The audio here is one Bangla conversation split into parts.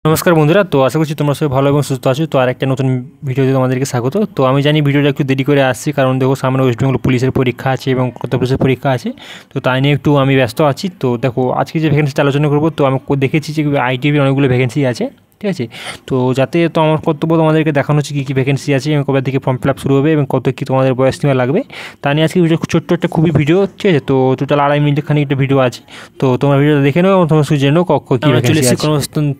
নমস্কার বন্ধুরা, তো আশা করছি তোমরা সবাই ভালো এবং সুস্থ আছো। তো আরেকটা নতুন ভিডিওতে তোমাদেরকে স্বাগত। তো আমি জানি ভিডিওটা একটু দেরি করে আসছি, কারণ দেখো সামনে ওয়েস্ট বেঙ্গল পুলিশের পরীক্ষা আছে এবং কলকাতা পুলিশের পরীক্ষা আছে, তো তাই নিয়ে একটু আমি ব্যস্ত আছি। তো দেখো আজকে যে ভ্যাকেন্সিটা আলোচনা করবো, তো আমি দেখেছি যে আইটিআইপির অনেকগুলো ভ্যাকেন্সি আছে, ঠিক আছে। তো যাতে তো আমার কর্তব্য তোমাদেরকে দেখানো হচ্ছে কী কী ভ্যাকেন্সি আছে এবং কবে থেকে ফর্ম ফিল আপ শুরু হবে এবং কত কী তোমাদের বয়স সীমা লাগবে, তা নিয়ে আজকে ভিডিও ছোট্ট একটা খুবই ভিডিও, ঠিক আছে। তো টোটাল 2.5 মিনিট খানিক একটা ভিডিও আছে, তো তোমরা ভিডিওটা দেখে নাও এবং তোমরা সুযোগ জেনে কী ভ্যাকেন্সি আছে,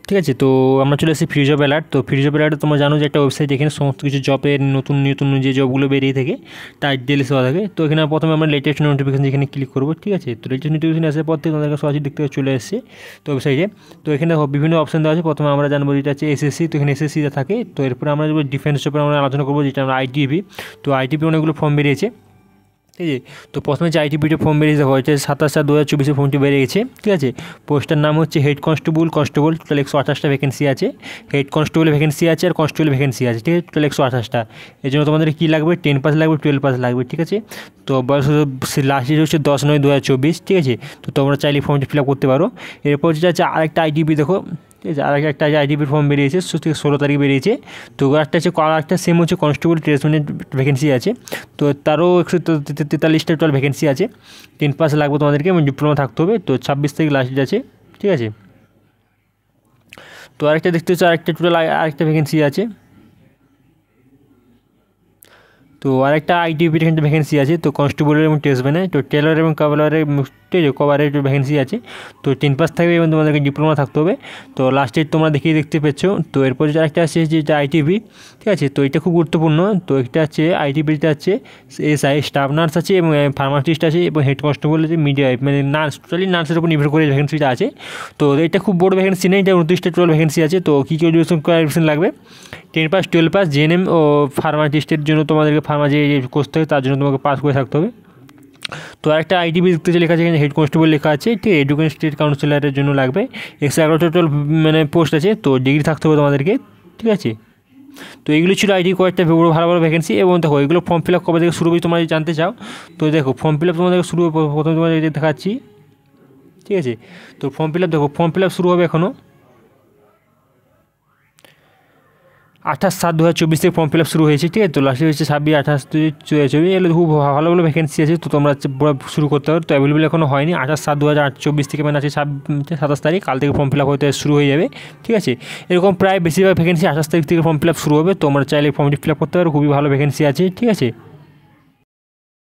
ঠিক আছে। তো আমরা চলে এসেছি ফ্রি জব অ্যালার্ট। তো ফ্রি জব অ্যালার্টে তোমরা জানো যে একটা ওয়েবসাইট, এখানে সমস্ত কিছু জবের নতুন নতুন যে জবগুলো বেরিয়ে থাকে তার ডিটেলস দেওয়া থাকে। তো এখানে প্রথমে আমরা লেটেস্ট নোটিফিকেশন এখানে ক্লিক করবো, ঠিক আছে। তো লেটেস্ট নোটিফিকেশন আসার পর থেকে তোমাদেরকে সরাসরি দেখতে চলে এসেছে তো ওয়েবসাইটে। তো এখানে বিভিন্ন অপশন দেওয়া আছে। প্রথমে আমরা জানবো যেটা হচ্ছে এসএসসি, তো এখানে এসএসসি থাকে। তো এরপরে আমরা ডিফেন্স জবের আমরা আলোচনা করবো, যেটা আমরা আইটিবি। তো আইটিবি অনেকগুলো ফর্ম বেরিয়েছে, ঠিক আছে। তো প্রথমে যে আইটিবিটা ফর্ম বেরিয়েছে হয়েছে 27/4/2024 ফর্মটি বেরিয়ে গেছে, ঠিক আছে। পোস্টের নাম হচ্ছে হেড কনস্টেবল। টোটাল 128টা ভ্যাকেন্সি আছে। হেড কনস্টেবলের ভ্যাকেন্সি আছে আর কনস্টেবল ভ্যাকেন্সি আছে, ঠিক আছে। টোটাল 128টা। এর জন্য তোমাদের কী লাগবে? 10 পাস লাগবে, 12 পাস লাগবে, ঠিক আছে। তো বয়স লাস্ট ডেট হচ্ছে 10/9/2024, ঠিক আছে। তো তোমরা চাইলে ফর্মটি ফিল আপ করতে পারো। এরপর যেটা আছে আরেকটা আইটিবি, দেখো ঠিক আছে, আর একটা আইটিপির ফর্ম বেরিয়েছে 16 তারিখ বেরিয়েছে। তো একটা হচ্ছে আরেকটা সেম হচ্ছে কনস্টেবল ট্রেসমেন্টের ভ্যাকেন্সি আছে। তো তারও 143টা টোটাল ভ্যাকেন্সি আছে। 10 পাস লাগবে তোমাদেরকে এবং ডিপ্লোমা থাকতে হবে। তো 26 তারিখ লাস্ট ডেট আছে, ঠিক আছে। তো আরেকটা দেখতে হচ্ছে আরেকটা টোটাল আরেকটা ভ্যাকেন্সি আছে। তো আরেকটা আইটিপির এখানে ভ্যাকেন্সি আছে। তো কনস্টেবলের এবং টেস্টম্যানে, তো টেলর এবং কভারের ভ্যাকেন্সি আছে। তো 10 পাস থাকবে এবং তোমাদেরকে ডিপ্লোমা থাকতে হবে। তো লাস্ট ডেট তোমরা দেখতে পেয়েছো। তো এরপর যে আরেকটা আছে যেটা আইটিপি, ঠিক আছে। তো এটা খুব গুরুত্বপূর্ণ। তো এটা আছে আইটিপিটা আছে এসআই স্টাফ নার্স আছে এবং ফার্মাসিস্ট আছে এবং হেড কনস্টেবল আছে, মিডিয়া মানে নার্স, টোটালি নার্সের উপর নির্ভর করে ভ্যাকেন্সিটা আছে। তো এটা খুব বড় ভ্যাকেন্সি নেই, এটা 29টা টোটাল ভ্যাকেন্সি আছে। তো কী কী কোয়ালিফিকেশন লাগবে? 10 পাস, 12 পাস, জেএনএম ও ফার্মাসিস্টের জন্য তোমাদেরকে ফার্মাসি কোর্স থাকে, তার জন্য তোমাকে পাস করে থাকতে হবে। তো আরেকটা আইটিবি দেখতে লেখা আছে, এখানে হেড কনস্টেবল লেখা আছে, ঠিক এডুকেশন স্টেট কাউন্সিলরের জন্য লাগবে। 111 টোটাল মানে পোস্ট আছে। তো ডিগ্রি থাকতে হবে তোমাদেরকে, ঠিক আছে। তো এইগুলো ছিল আইটি কয়েকটা ভালো ভালো ভ্যাকেন্সি। এবং দেখো এগুলো ফর্ম ফিল আপ কবে থেকে শুরু হবে তোমরা যদি জানতে চাও, তো দেখো ফর্ম ফিল আপ তোমাদেরকে শুরু হবে, প্রথমে তোমাদের দেখাচ্ছি, ঠিক আছে। তো ফর্ম ফিল আপ শুরু হবে এখনও 28/7/2024 থেকে ফর্ম ফিল আপ শুরু হয়েছে, ঠিক আছে। তো লাস্টে হচ্ছে 26/28/2024। এগুলো খুব ভালো ভালো ভ্যাকেন্সি আছে, তো তোমরা শুরু করতে পারো। তো অ্যাভেলেবল এখনও হয়নি। 28/7/2024 থেকে মানে আছে 27 তারিখ, কাল থেকে ফর্ম ফিল আপ হতে শুরু হয়ে যাবে, ঠিক আছে। এরকম প্রায় বেশিরভাগ ভ্যাকেন্সি 28 তারিখ থেকে ফর্ম ফিল আপ শুরু হবে। তোমরা চাইলে ফর্মটি ফিল আপ করতে পারো, খুবই ভালো ভ্যাকেন্সি আছে, ঠিক আছে।